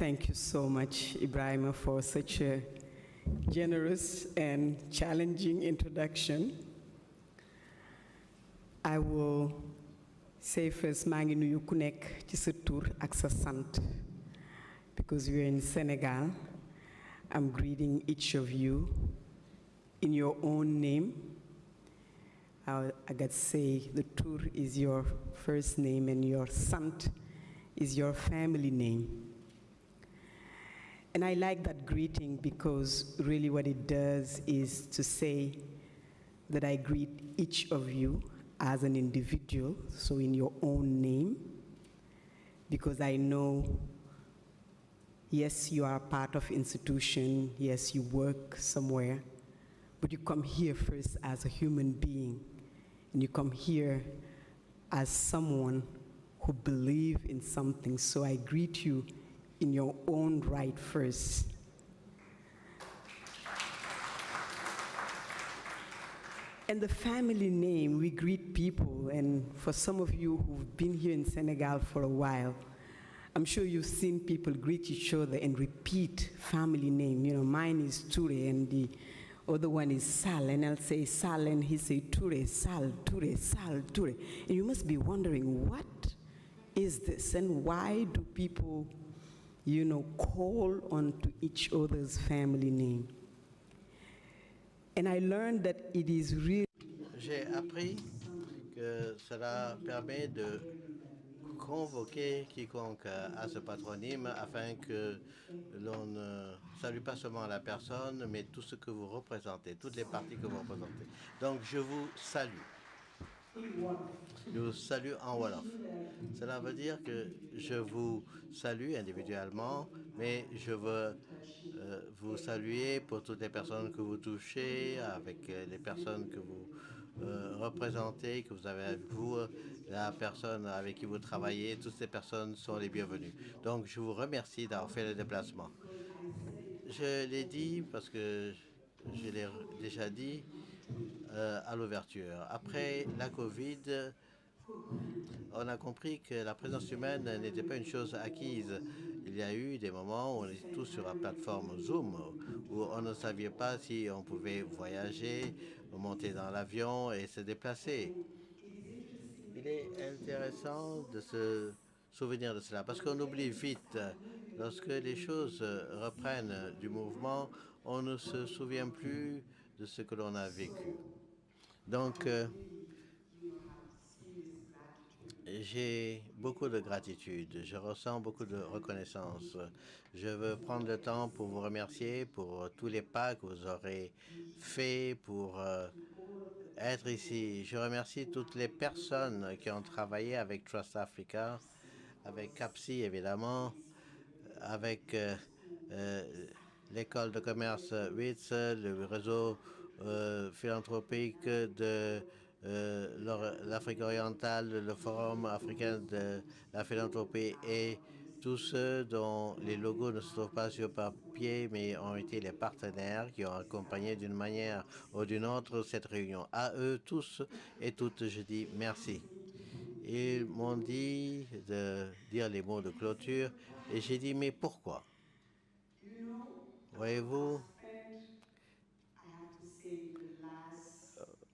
Thank you so much, Ibrahima, for such a generous and challenging introduction. I will say first, maa ngi nuyu ku nekk ci sa tur ak sa sant, because we are in Senegal. I'm greeting each of you in your own name. I got to say, the tur is your first name and your sant is your family name. And I like that greeting because really what it does is to say that I greet each of you as an individual, so in your own name, because I know, yes, you are part of institution, yes, you work somewhere, but you come here first as a human being, and you come here as someone who believes in something, so I greet you in your own right first. And the family name, we greet people, and for some of you who've been here in Senegal for a while, I'm sure you've seen people greet each other and repeat family name. You know, mine is Toure, and the other one is Sal, and I'll say Sal, and he say Toure, Sal, Toure, Sal, Toure. And you must be wondering, what is this, and why do people, you know, call on to each other's family name? And I learned that it is really... J'ai appris que cela permet de convoquer quiconque a ce patronyme afin que l'on ne salue pas seulement la personne, mais tout ce que vous représentez, toutes les parties que vous représentez. Donc je vous salue. Je vous salue en Wolof. Cela veut dire que je vous salue individuellement, mais je veux vous saluer pour toutes les personnes que vous touchez, avec les personnes que vous représentez, que vous avez avec vous, la personne avec qui vous travaillez. Toutes ces personnes sont les bienvenues. Donc je vous remercie d'avoir fait le déplacement. Je l'ai dit parce que je l'ai déjà dit à l'ouverture. Après la Covid, on a compris que la présence humaine n'était pas une chose acquise. Il y a eu des moments où on était tous sur la plateforme Zoom, où on ne savait pas si on pouvait voyager, monter dans l'avion et se déplacer. Il est intéressant de se souvenir de cela, parce qu'on oublie vite. Lorsque les choses reprennent du mouvement, on ne se souvient plus de ce que l'on a vécu. Donc, j'ai beaucoup de gratitude, je ressens beaucoup de reconnaissance. Je veux prendre le temps pour vous remercier pour tous les pas que vous aurez faits pour être ici. Je remercie toutes les personnes qui ont travaillé avec TrustAfrica, avec CAPSI évidemment, avec l'école de commerce WITS, le réseau philanthropique de l'Afrique orientale, le Forum africain de la philanthropie et tous ceux dont les logos ne se trouvent pas sur papier, mais ont été les partenaires qui ont accompagné d'une manière ou d'une autre cette réunion. À eux tous et toutes, je dis merci. Ils m'ont dit de dire les mots de clôture et j'ai dit, mais pourquoi? Voyez-vous,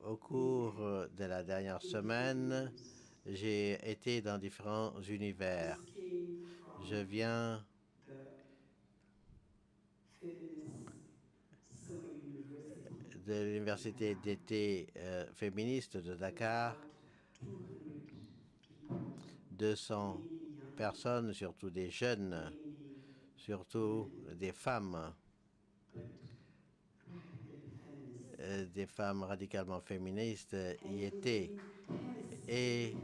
au cours de la dernière semaine, j'ai été dans différents univers. Je viens de l'université d'été féministe de Dakar. 200 personnes, surtout des jeunes, surtout des femmes radicalement féministes y étaient. Et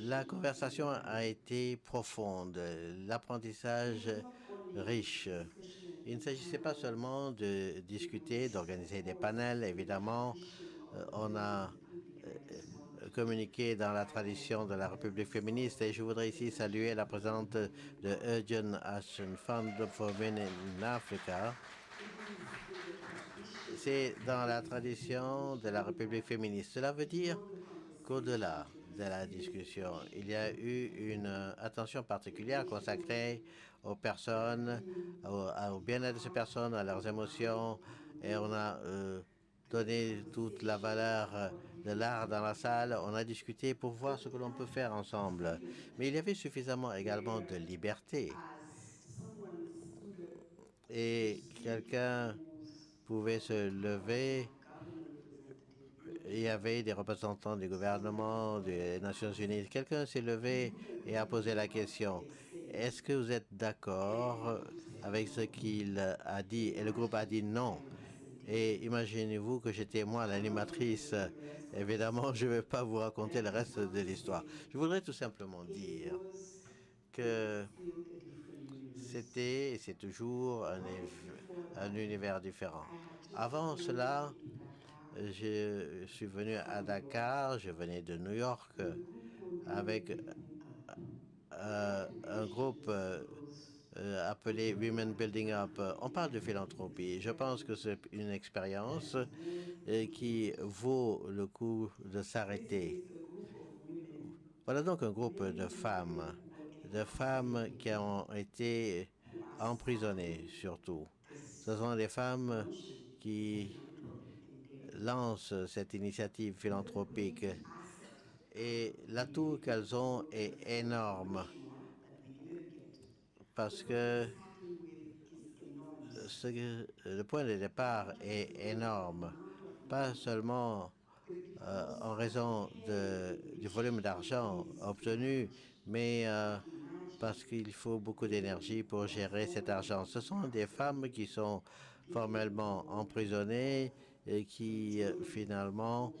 la conversation a été profonde, l'apprentissage riche. Il ne s'agissait pas seulement de discuter, d'organiser des panels. Évidemment, on a communiqué dans la tradition de la République féministe et je voudrais ici saluer la présidente de Urgent Action Fund for Women in Africa. C'est dans la tradition de la République féministe. Cela veut dire qu'au-delà de la discussion. Il y a eu une attention particulière consacrée aux personnes, au bien-être de ces personnes, à leurs émotions, et on a donné toute la valeur de l'art dans la salle. On a discuté pour voir ce que l'on peut faire ensemble. Mais il y avait suffisamment également de liberté. Et quelqu'un pouvait se lever. Il y avait des représentants du gouvernement, des Nations Unies. Quelqu'un s'est levé et a posé la question. Est-ce que vous êtes d'accord avec ce qu'il a dit? Et le groupe a dit non. Et imaginez-vous que j'étais moi l'animatrice. Évidemment, je ne vais pas vous raconter le reste de l'histoire. Je voudrais tout simplement dire que c'était et c'est toujours un univers différent. Avant cela, je suis venu à Dakar, je venais de New York avec un groupe appelé Women Building Up. On parle de philanthropie. Je pense que c'est une expérience qui vaut le coup de s'arrêter. Voilà donc un groupe de femmes qui ont été emprisonnées surtout. Ce sont des femmes qui lancent cette initiative philanthropique et l'atout qu'elles ont est énorme parce que le point de départ est énorme, pas seulement en raison du volume d'argent obtenu, mais parce qu'il faut beaucoup d'énergie pour gérer cet argent. Ce sont des femmes qui sont formellement emprisonnées et qui finalement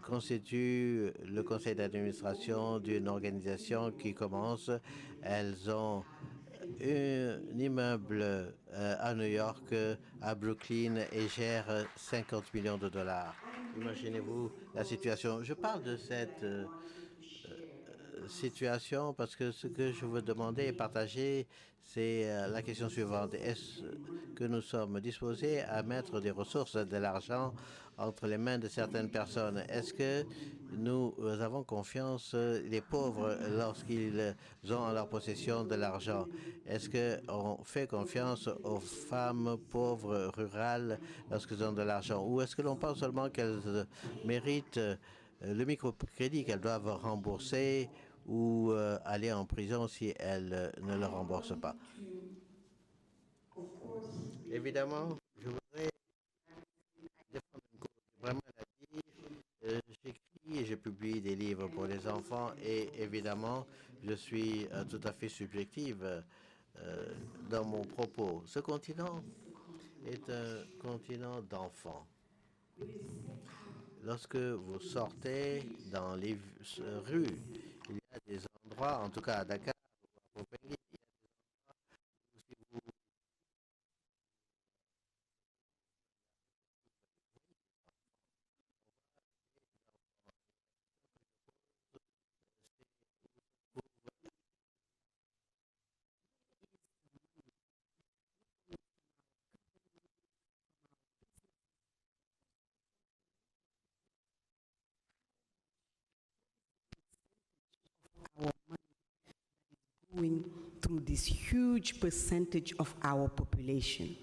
constituent le conseil d'administration d'une organisation qui commence. Elles ont un immeuble à New York, à Brooklyn, et gèrent 50 millions de dollars. Imaginez-vous la situation. Je parle de cette situation parce que ce que je veux demander et partager, c'est la question suivante. Est-ce que nous sommes disposés à mettre des ressources, de l'argent entre les mains de certaines personnes? Est-ce que nous avons confiance, les pauvres, lorsqu'ils ont en leur possession de l'argent? Est-ce qu'on fait confiance aux femmes pauvres rurales lorsqu'elles ont de l'argent? Ou est-ce que l'on pense seulement qu'elles méritent le microcrédit qu'elles doivent rembourser ou aller en prison si elles ne le remboursent pas? Évidemment, je voudrais défendre une cause. Vraiment, elle a dit, j'écris et je publie des livres pour les enfants et évidemment, je suis tout à fait subjective dans mon propos. Ce continent est un continent d'enfants. Lorsque vous sortez dans les rues, il y a des endroits, en tout cas à Dakar, ou à Popenguine, going through this huge percentage of our population.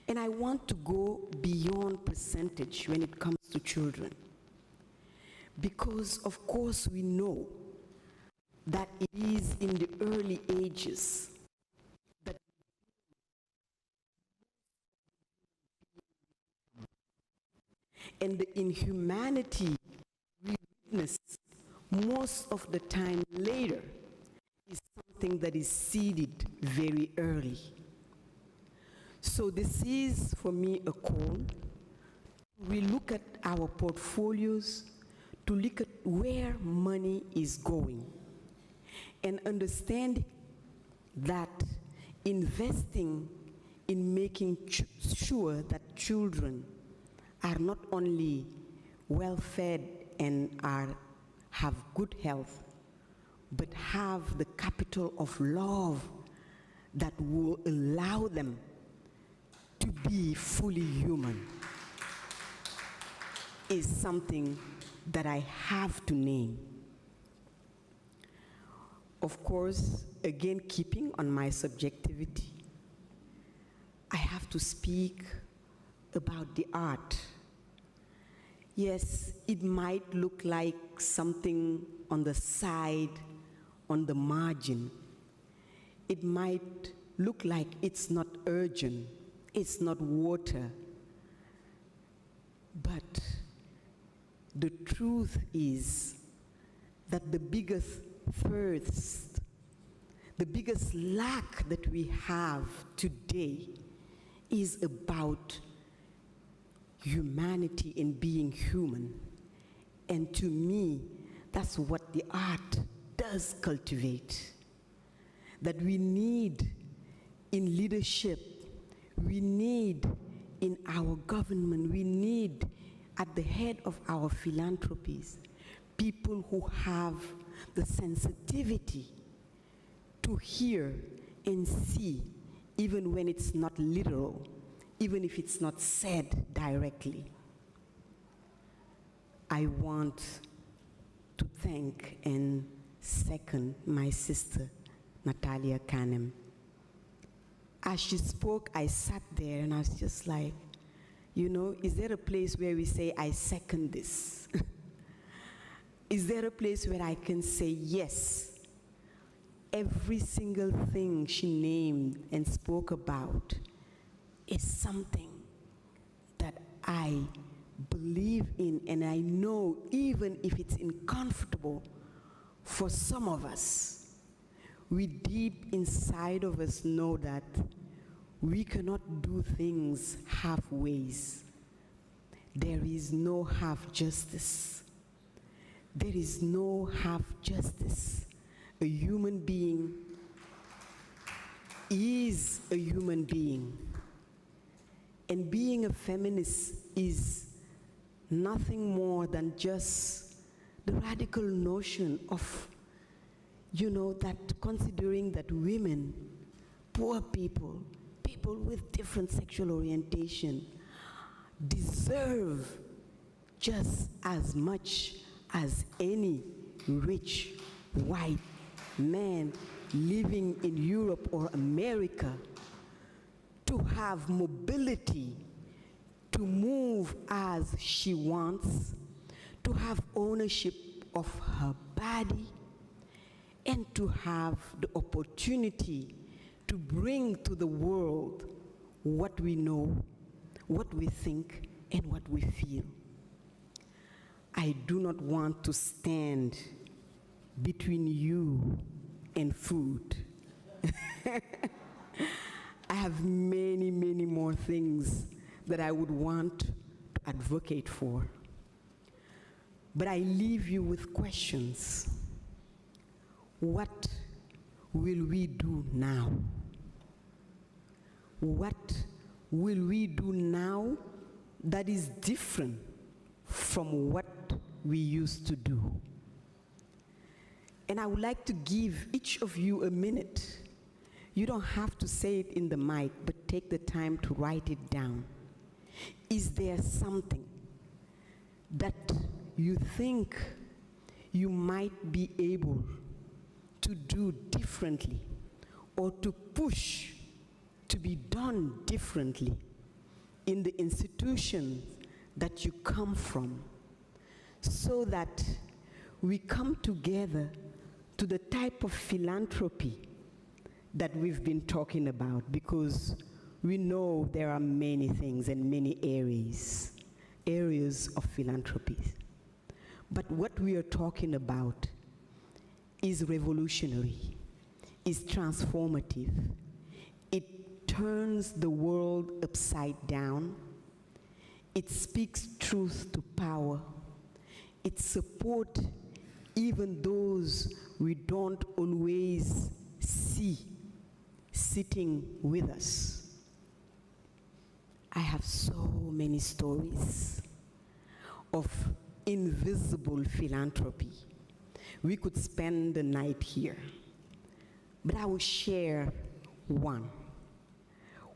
And I want to go beyond percentage when it comes to children. Because, of course, we know that it is in the early ages that and the inhumanity we witness most of the time later is something that is seeded very early. So this is, for me, a call. We look at our portfolios to look at where money is going and understand that investing in making sure that children are not only well-fed and have good health, but have the capital of love that will allow them to be fully human is something that I have to name. Of course, again, keeping on my subjectivity, I have to speak about the art. Yes, it might look like something on the side, on the margin. It might look like it's not urgent, it's not water. But the truth is that the biggest thirst, the biggest lack that we have today is about humanity and being human. And to me, that's what the art does cultivate. That we need in leadership, we need in our government, we need at the head of our philanthropies, people who have the sensitivity to hear and see, even when it's not literal, even if it's not said directly. I want to thank and second my sister, Natalia Kanem. As she spoke, I sat there and I was just like, you know, is there a place where we say, I second this? Is there a place where I can say yes? Every single thing she named and spoke about is something that I believe in, and I know even if it's uncomfortable for some of us, we deep inside of us know that we cannot do things halfways. There is no half justice. There is no half justice. A human being is a human being. And being a feminist is nothing more than just the radical notion of, you know, that considering that women, poor people, people with different sexual orientation deserve just as much as any rich white man living in Europe or America to have mobility, to move as she wants, to have ownership of her body, and to have the opportunity to bring to the world what we know, what we think, and what we feel. I do not want to stand between you and food. I have many, many more things that I would want to advocate for. But I leave you with questions. What will we do now? What will we do now that is different from what we used to do? And I would like to give each of you a minute. You don't have to say it in the mic, but take the time to write it down. Is there something that you think you might be able to do differently or to push to be done differently in the institutions that you come from, so that we come together to the type of philanthropy that we've been talking about? Because we know there are many things and many areas of philanthropy. But what we are talking about is revolutionary, is transformative. It turns the world upside down. It speaks truth to power. It supports even those we don't always see sitting with us. I have so many stories of invisible philanthropy. We could spend the night here, but I will share one.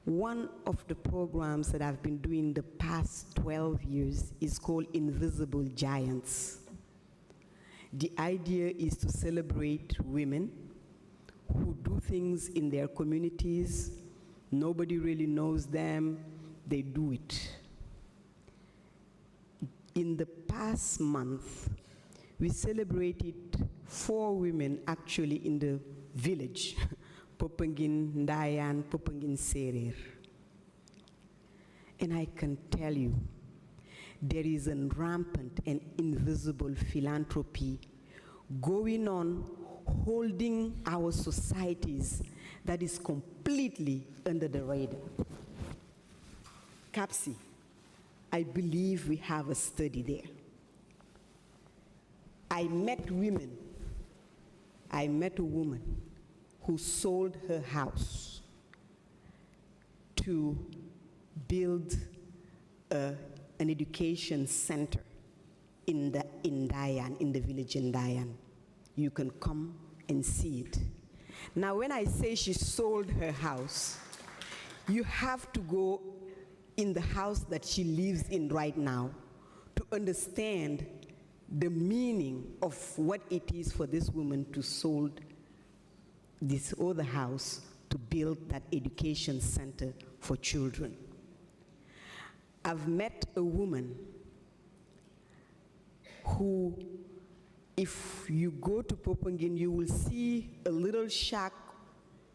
One of the programs that I've been doing the past 12 years is called Invisible Giants. The idea is to celebrate women who do things in their communities. Nobody really knows them. They do it. In the past month, we celebrated 4 women actually in the village, Popengin, Ndayan, Popengin, Serer. And I can tell you, there is a rampant and invisible philanthropy going on, holding our societies that is completely under the radar. Kapsi, I believe we have a study there. I met women. I met a woman who sold her house to build an education center in Dayan, in the village in Dayan. You can come and see it. Now, when I say she sold her house, you have to go in the house that she lives in right now to understand the meaning of what it is for this woman to sold this other house to build that education center for children. I've met a woman who, if you go to Popengin, you will see a little shack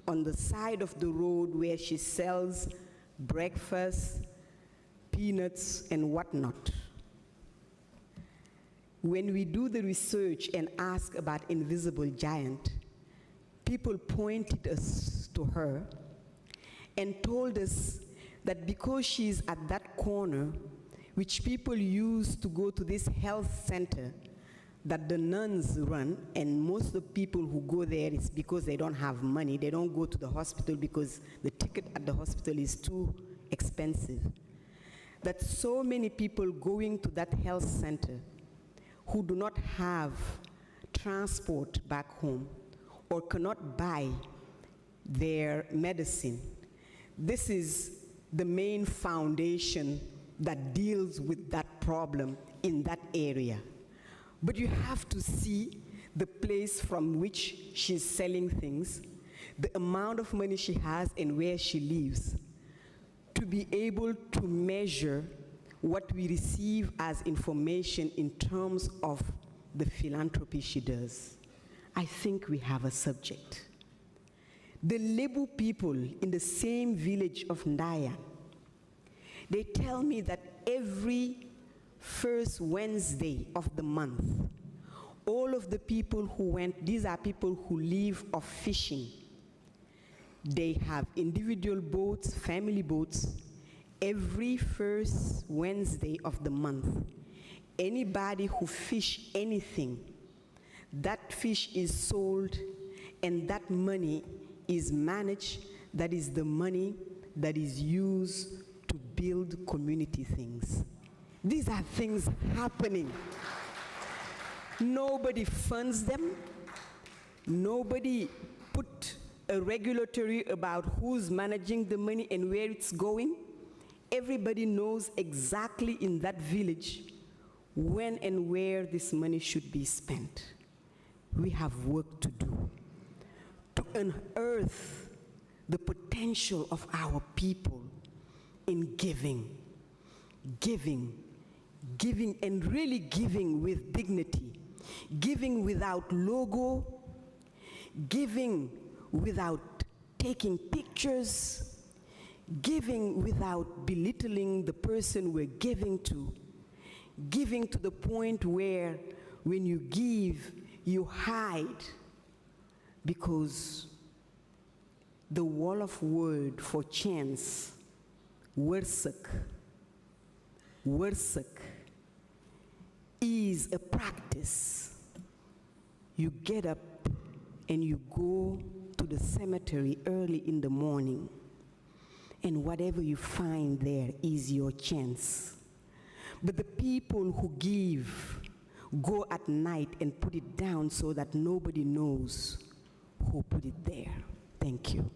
on the side of the road where she sells breakfast, peanuts, and whatnot. When we do the research and ask about Invisible Giant, people pointed us to her and told us that because she's at that corner, which people use to go to this health center that the nuns run, and most of the people who go there is because they don't have money. They don't go to the hospital because the ticket at the hospital is too expensive. That so many people going to that health center who do not have transport back home or cannot buy their medicine. This is the main foundation that deals with that problem in that area. But you have to see the place from which she's selling things, the amount of money she has and where she lives, to be able to measure what we receive as information in terms of the philanthropy she does. I think we have a subject. The Lebu people in the same village of Ndayan, they tell me that every first Wednesday of the month, all of the people who went, these are people who live off fishing. They have individual boats, family boats. Every first Wednesday of the month, anybody who fish anything, that fish is sold and that money is managed. That is the money that is used to build community things. These are things happening. Nobody funds them. Nobody put a regulatory about who's managing the money and where it's going. Everybody knows exactly in that village when and where this money should be spent. We have work to do to unearth the potential of our people in giving, and really giving with dignity, giving without logo, giving without taking pictures, giving without belittling the person we're giving to the point where when you give, you hide, because the wall of word for chance, worsak, is a practice. You get up and you go to the cemetery early in the morning, and whatever you find there is your chance. But the people who give go at night and put it down so that nobody knows who put it there. Thank you.